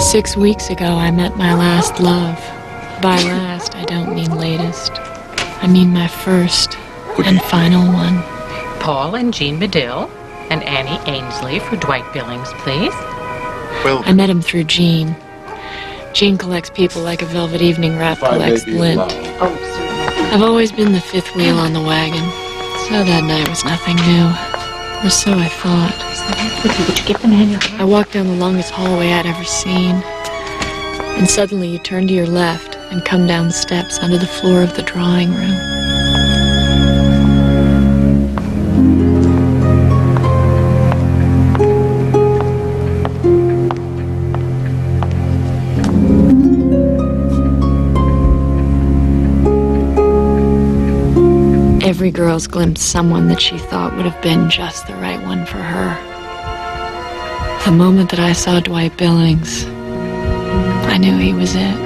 6 weeks ago, I met my last love. By last, I don't mean latest. I mean my first and final one. Paul and Jean Medill and Annie Ainsley for Dwight Billings, please. Well, I met him through Jean. Jean collects people like a velvet evening wrap collects lint. Oh, certainly. I've always been the fifth wheel on the wagon, so that night was nothing new. Or so I thought. Would you give the man your hand? I walked down the longest hallway I'd ever seen, and suddenly you turn to your left and come down steps onto the floor of the drawing room. Every girl's glimpsed someone that she thought would have been just the right one for her. The moment that I saw Dwight Billings, I knew he was it.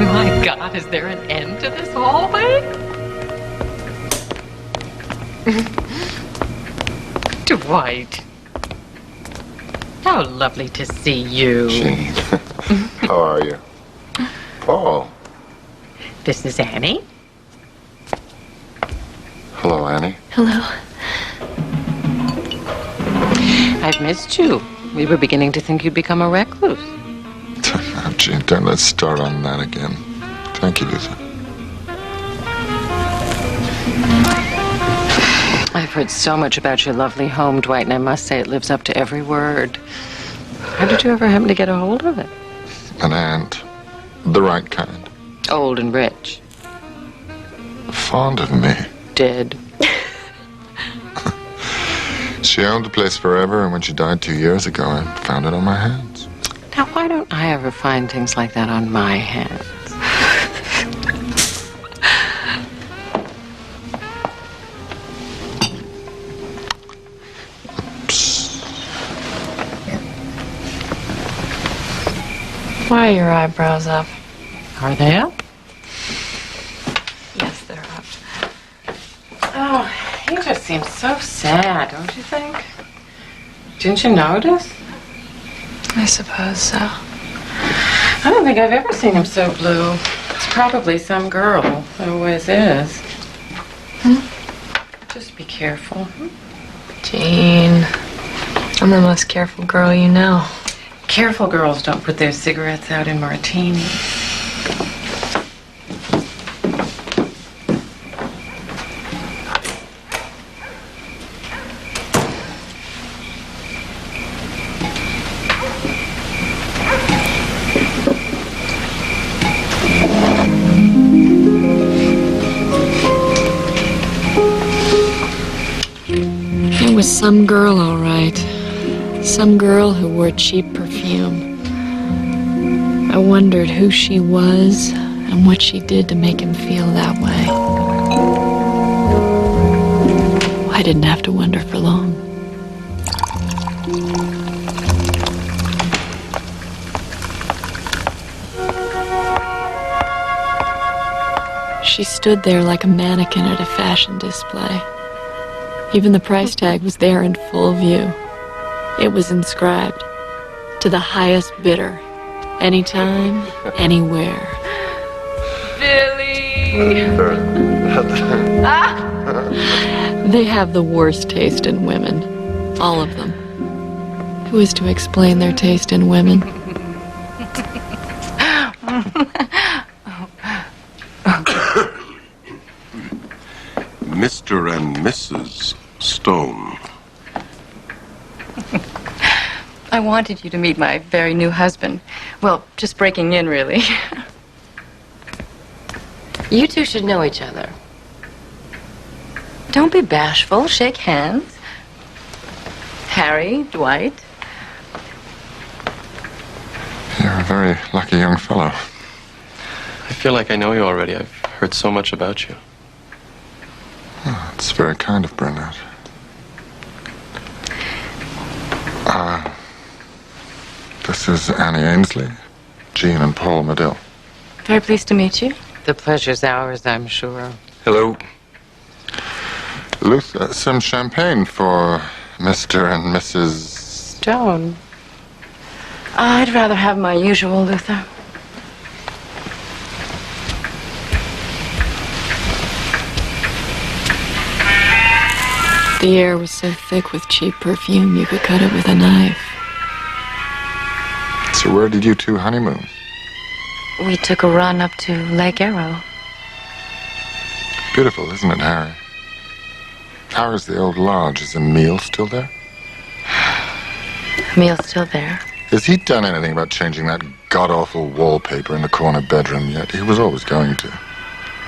My God, is there an end to this hallway? Dwight. How lovely to see you. Jean, how are you? Paul. This is Annie. Hello, Annie. Hello. I've missed you. We were beginning to think you'd become a recluse. Now, Jean, don't let's start on that again. Thank you, Lisa. I've heard so much about your lovely home, Dwight, and I must say it lives up to every word. How did you ever happen to get a hold of it? An aunt. The right kind. Old and rich. Fond of me. Dead. She owned the place forever, and when she died 2 years ago, I found it on my hands. Now, why don't I ever find things like that on my hands? Why are your eyebrows up? Are they up? Yes, they're up. Oh, he just seems so sad, don't you think? Didn't you notice? I suppose so. I don't think I've ever seen him so blue. It's probably some girl. It always is. Just be careful. Jean, I'm the most careful girl you know. Careful girls don't put their cigarettes out in martinis. It was some girl, all right. Some girl who wore cheap perfume. I wondered who she was and what she did to make him feel that way. I didn't have to wonder for long. She stood there like a mannequin at a fashion display. Even the price tag was there in full view. It was inscribed, to the highest bidder, anytime, anywhere. Billy! They have the worst taste in women. All of them. Who is to explain their taste in women? Mr. and Mrs. Stone. I wanted you to meet my very new husband. Well, just breaking in, really. You two should know each other. Don't be bashful. Shake hands. Harry, Dwight. You're a very lucky young fellow. I feel like I know you already. I've heard so much about you. Oh, it's very kind of Bernard. This is Annie Ainsley, Jean and Paul Medill. Very pleased to meet you. The pleasure's ours, I'm sure. Hello. Luther, some champagne for Mr. and Mrs. Stone. I'd rather have my usual, Luther. The air was so thick with cheap perfume you could cut it with a knife. So where did you two honeymoon? We took a run up to Lake Arrow. Beautiful, isn't it, Harry? How is the old lodge? Is Emile still there? Emil's still there. Has he done anything about changing that god-awful wallpaper in the corner bedroom yet? He was always going to.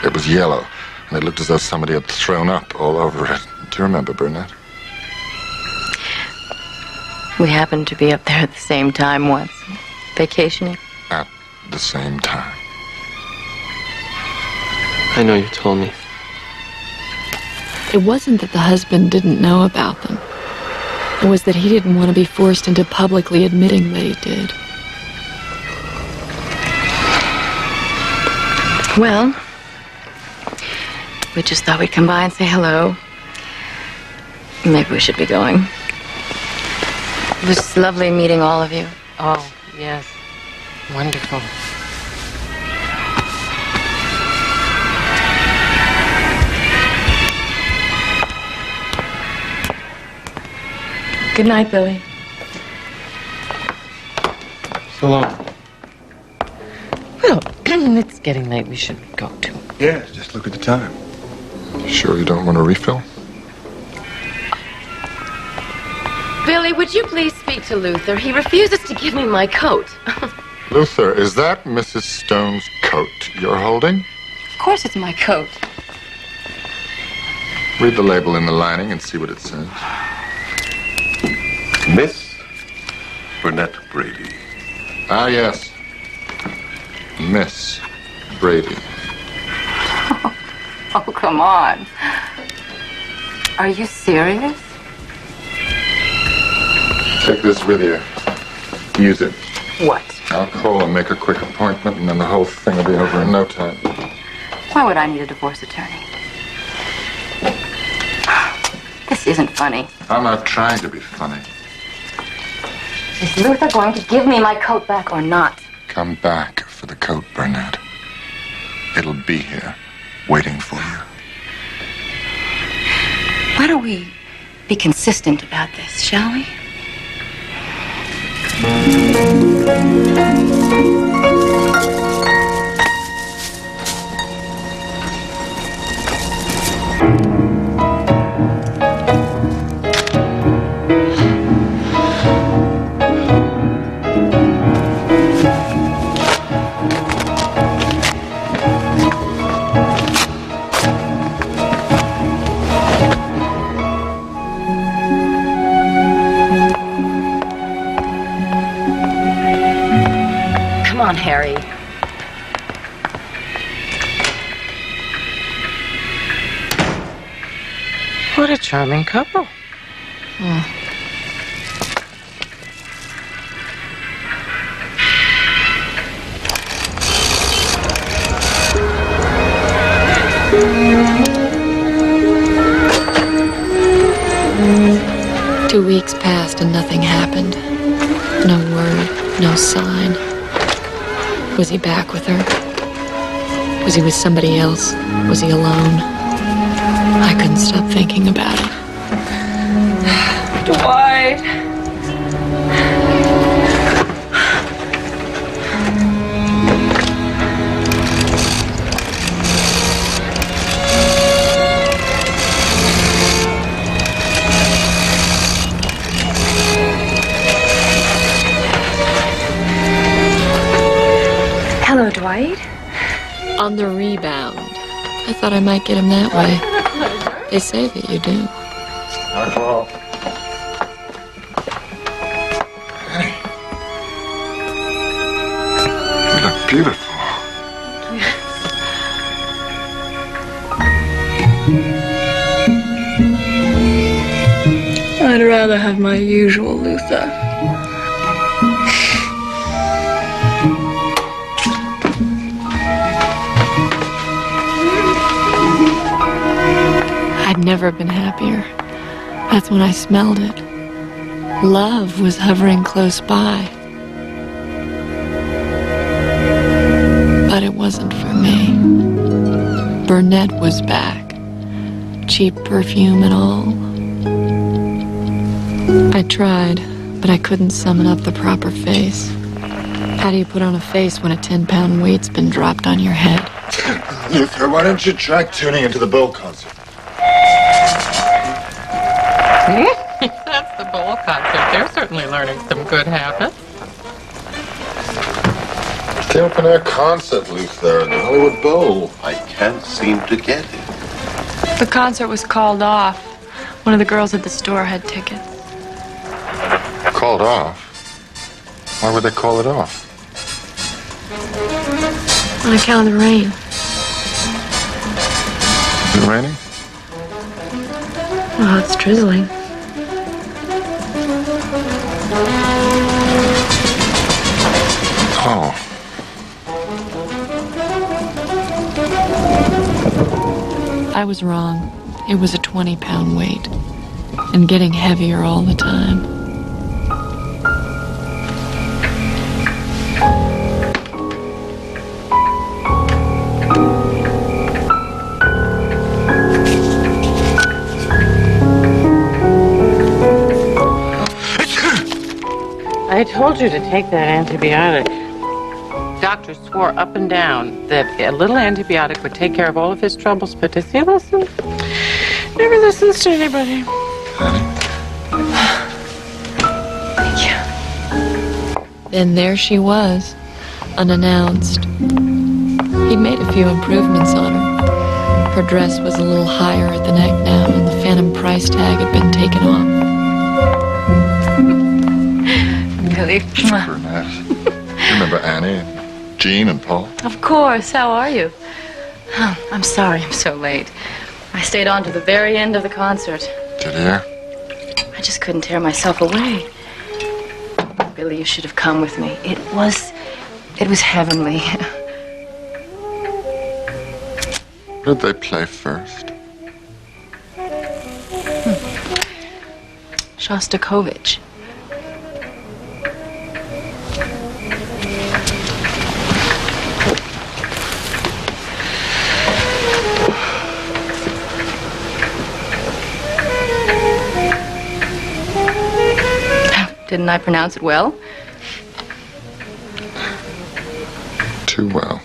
It was yellow, and it looked as though somebody had thrown up all over it. Do you remember, Burnett? We happened to be up there at the same time once, vacationing. At the same time. I know you told me. It wasn't that the husband didn't know about them. It was that he didn't want to be forced into publicly admitting that he did. Well, we just thought we'd come by and say hello. Maybe we should be going. It was lovely meeting all of you. Oh, yes. Wonderful. Good night, Billy. So long. Well, it's getting late. We should go too. Yes, just look at the time. Sure you don't want a refill? Billy, would you please speak to Luther? He refuses to give me my coat. Luther, is that Mrs. Stone's coat you're holding? Of course it's my coat. Read the label in the lining and see what it says. Miss Burnett Brady. Ah, yes. Miss Brady. Oh, come on. Are you serious? Take this with you. Use it. What? I'll call and make a quick appointment, and then the whole thing will be over in no time. Why would I need a divorce attorney? This isn't funny. I'm not trying to be funny. Is Luther going to give me my coat back or not? Come back for the coat, Burnett. It'll be here, waiting for you. Why don't we be consistent about this, shall we? Come on, Harry. What a charming couple. 2 weeks passed and nothing happened. No word, no sign. Was he back with her? Was he with somebody else? Was he alone? I couldn't stop thinking about it. Dwight. Hello, Dwight. On the rebound. I thought I might get him that way. They say that you do. Alcohol. Penny. You look beautiful. I'd rather have my usual Luther. I'd never been happier. That's when I smelled it. Love was hovering close by. wasn't for me. Burnett was back. Cheap perfume and all. I tried, but I couldn't summon up the proper face. How do you put on a face when a 10-pound weight's been dropped on your head? Luther, why don't you try tuning into the Bull concert? That's the Bull concert. They're certainly learning some good habits. It's the open-air concert, Luther, at the Hollywood Bowl. I can't seem to get it. The concert was called off. One of the girls at the store had tickets. Called off? Why would they call it off? On account of the rain. Is it raining? Well, it's drizzling. Oh. I was wrong. It was a 20-pound weight. And getting heavier all the time. I told you to take that antibiotic. Doctor swore up and down that a little antibiotic would take care of all of his troubles, but does he listen? Never listens to anybody. Thank you. Then there she was, unannounced. He'd made a few improvements on her. Her dress was a little higher at the neck now, and the phantom price tag had been taken off. Billy. Burnett. You remember Annie, and Jean, and Paul? Of course. How are you? Oh, I'm sorry I'm so late. I stayed on to the very end of the concert. Did you? I just couldn't tear myself away. Billy, you should have come with me. It was heavenly. What did they play first? Shostakovich. Didn't I pronounce it well? Too well.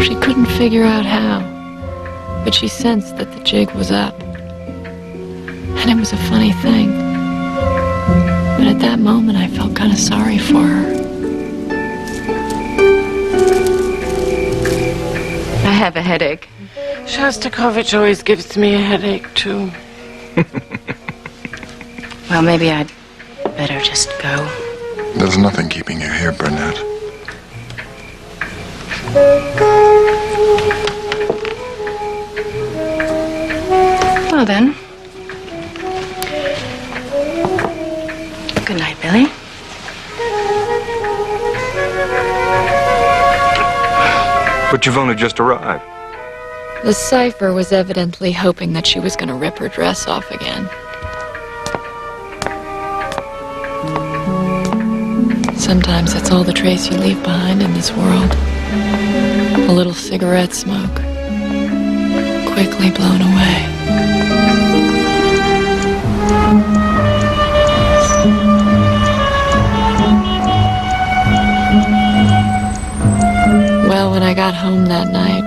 She couldn't figure out how, but she sensed that the jig was up. And it was a funny thing. But at that moment, I felt kind of sorry for her. I have a headache. Shostakovich always gives me a headache, too. Well, maybe I'd better just go. There's nothing keeping you here, Burnett. Well, then. Good night, Billy. But you've only just arrived. The cipher was evidently hoping that she was going to rip her dress off again. Sometimes that's all the trace you leave behind in this world. A little cigarette smoke, quickly blown away. Well, when I got home that night,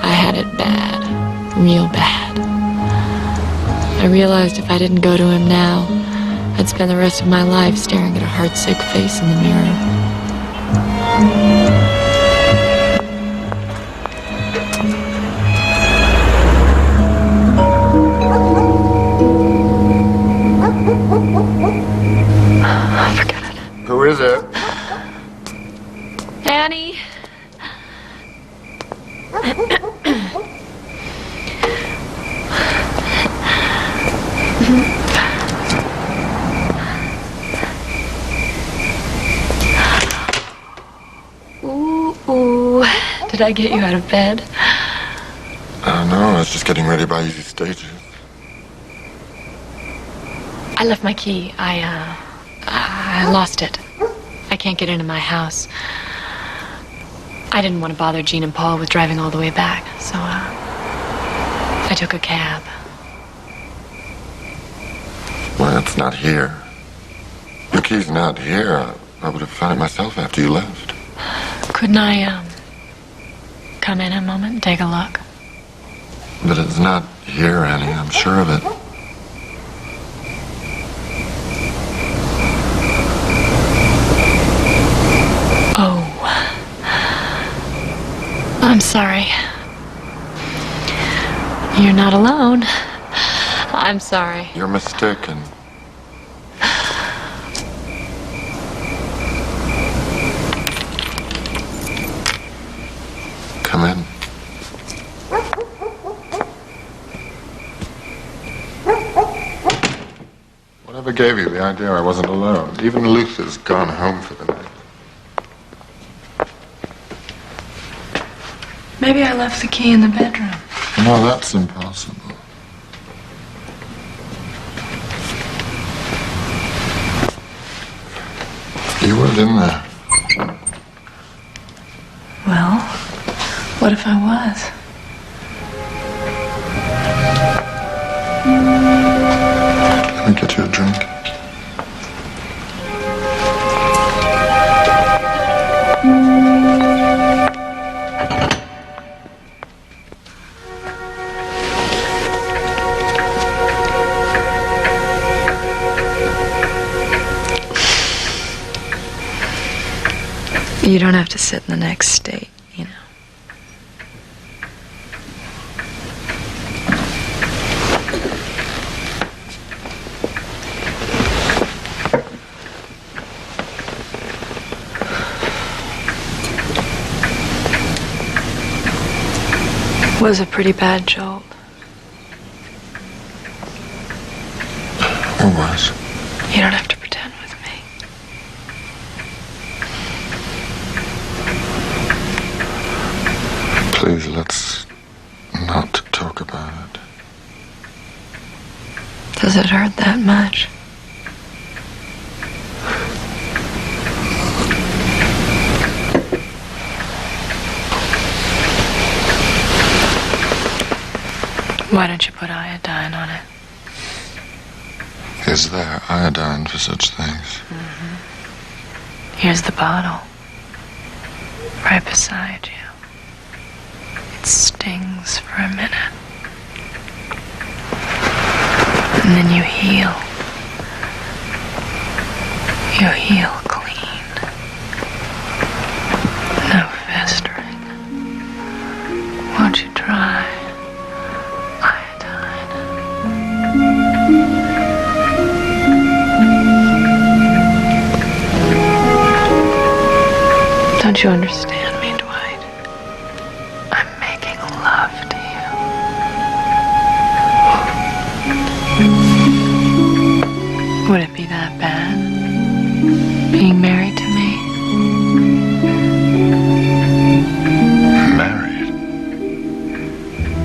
I had it bad, real bad. I realized if I didn't go to him now, I'd spend the rest of my life staring at a heartsick face in the mirror. Forget it. Who is it? Annie. Ooh. Did I get you out of bed? No, I was just getting ready by easy stages. I left my key. I lost it. I can't get into my house. I didn't want to bother Jean and Paul with driving all the way back, so I took a cab. Well, it's not here. The key's not here. I would have found it myself after you left. Couldn't I, come in a moment and take a look? But it's not here, Annie. I'm sure of it. Oh. I'm sorry. You're not alone. I'm sorry. You're mistaken. Come in. Whatever gave you the idea I wasn't alone? Even Luther's gone home for the night. Maybe I left the key in the bedroom. No, that's impossible. You weren't in there. Well, what if I was? Let me get you a drink. You don't have to sit in the next state, you know. Was a pretty bad jolt. It was. You don't have to pretend with me. Please, let's not talk about it. Does it hurt that much? Why don't you put iodine on it? Is there iodine for such things? Here's the bottle. Right beside you. It stings for a minute. And then you heal. You heal clean. No festering. Won't you try iodine? Don't you understand me, Dwight? I'm making love to you. Would it be that bad? Being married to me? Married?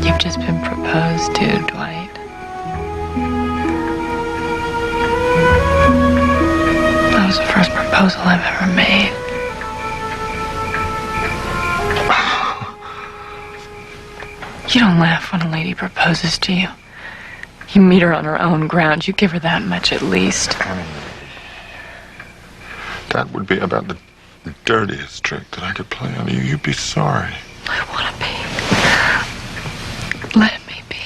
You've just been proposed to, Dwight. That was the first proposal I've ever made. You don't laugh when a lady proposes to you. You meet her on her own ground. You give her that much at least. That would be about the dirtiest trick that I could play on you. You'd be sorry. I want to be. Let me be.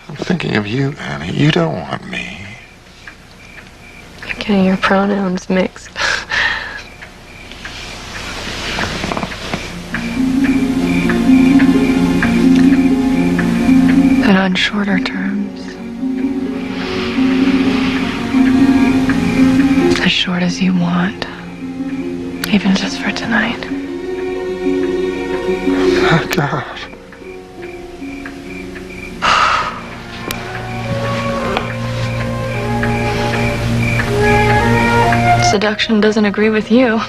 I'm thinking of you, Annie. You don't want me. You're getting your pronouns mixed. And on shorter terms. As short as you want. Even just for tonight. Oh, God. Seduction doesn't agree with you.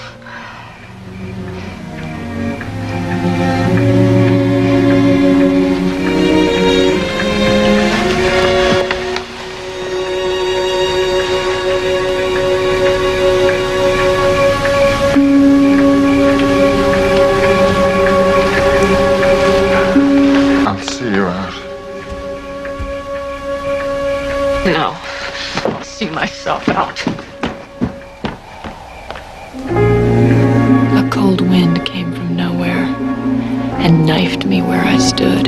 and knifed me where I stood.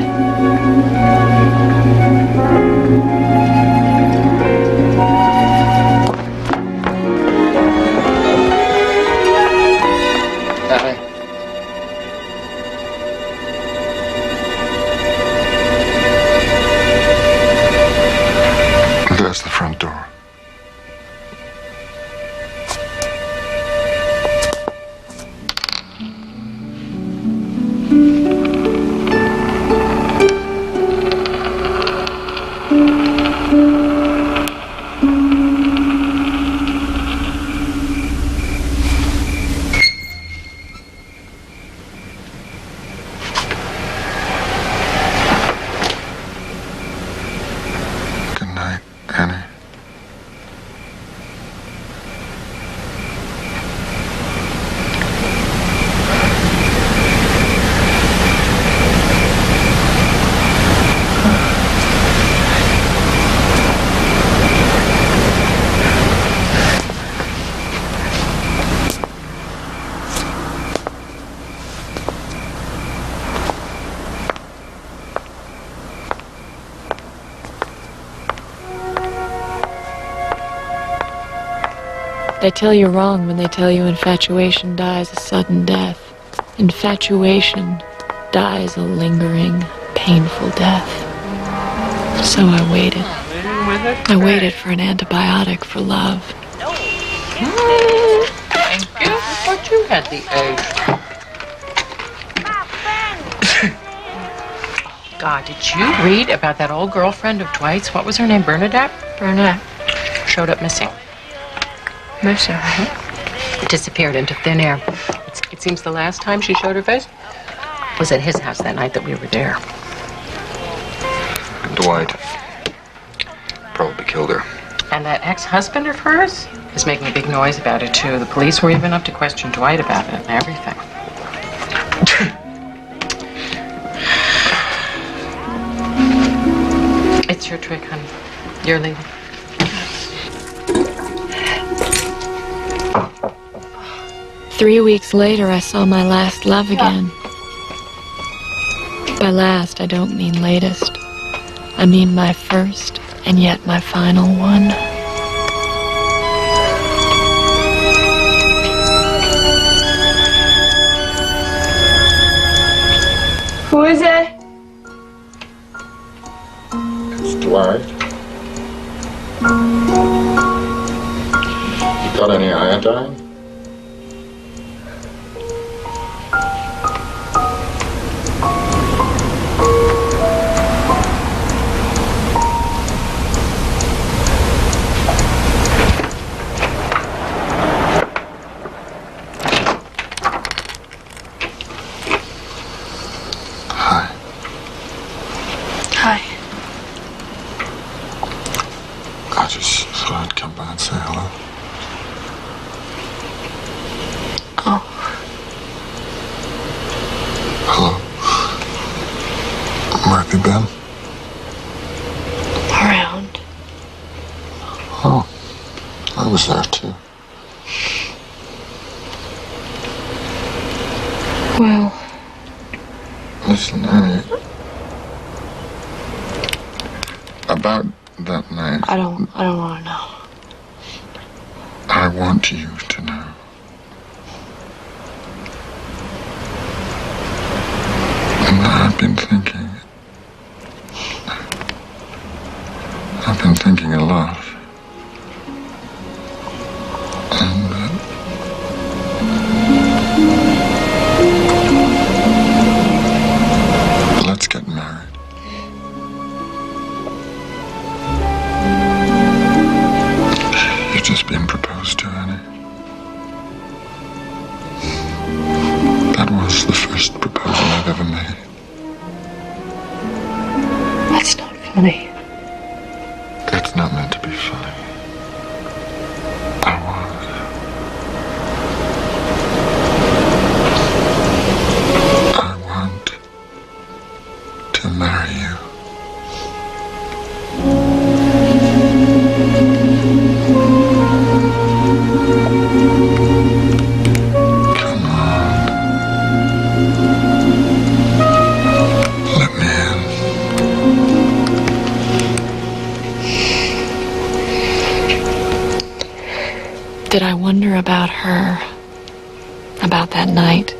There's the front door. Good night, Annie. They tell you wrong when they tell you infatuation dies a sudden death. Infatuation dies a lingering, painful death. So I waited. I waited for an antibiotic for love. Thank you. I thought you had the age. God, did you read about that old girlfriend of Dwight's? What was her name? Bernadette? Bernadette. Showed up missing. Mercer. Disappeared into thin air. It seems the last time she showed her face was at his house that night that we were there. Dwight probably killed her. And that ex-husband of hers is making a big noise about it, too. The police were even up to question Dwight about it and everything. It's your trick, honey. You're leaving. 3 weeks later, I saw my last love again. By last, I don't mean latest. I mean my first, and yet my final one. Who is it? It's Dwight. You got any iodine? Hi. I just thought I'd come by and say hello. Oh. Hello. Where have you been? Around. Oh, I was there too. Well, Listen, Annie. About that night, I don't want to know. I want you to know. And I've been thinking a lot. And let's get married. You've just been proposed to, Annie. That was the first proposal I've ever made. That's not funny. It's not meant to be funny. I was. I want to marry you. Come on. wonder about her, about that night.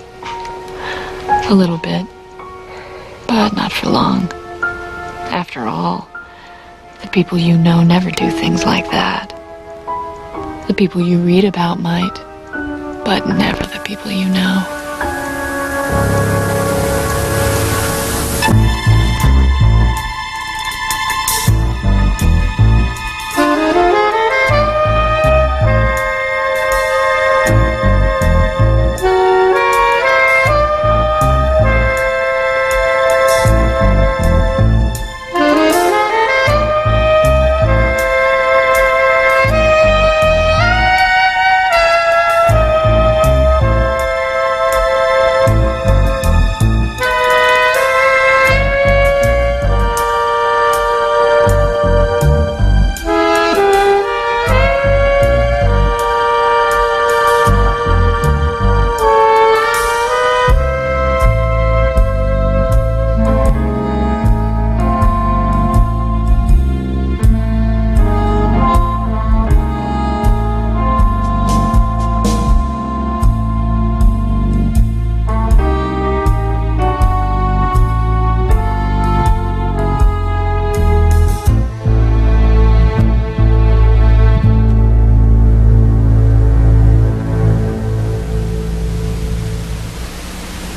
A little bit, but not for long. After all, the people you know never do things like that. The people you read about might, but never the people you know.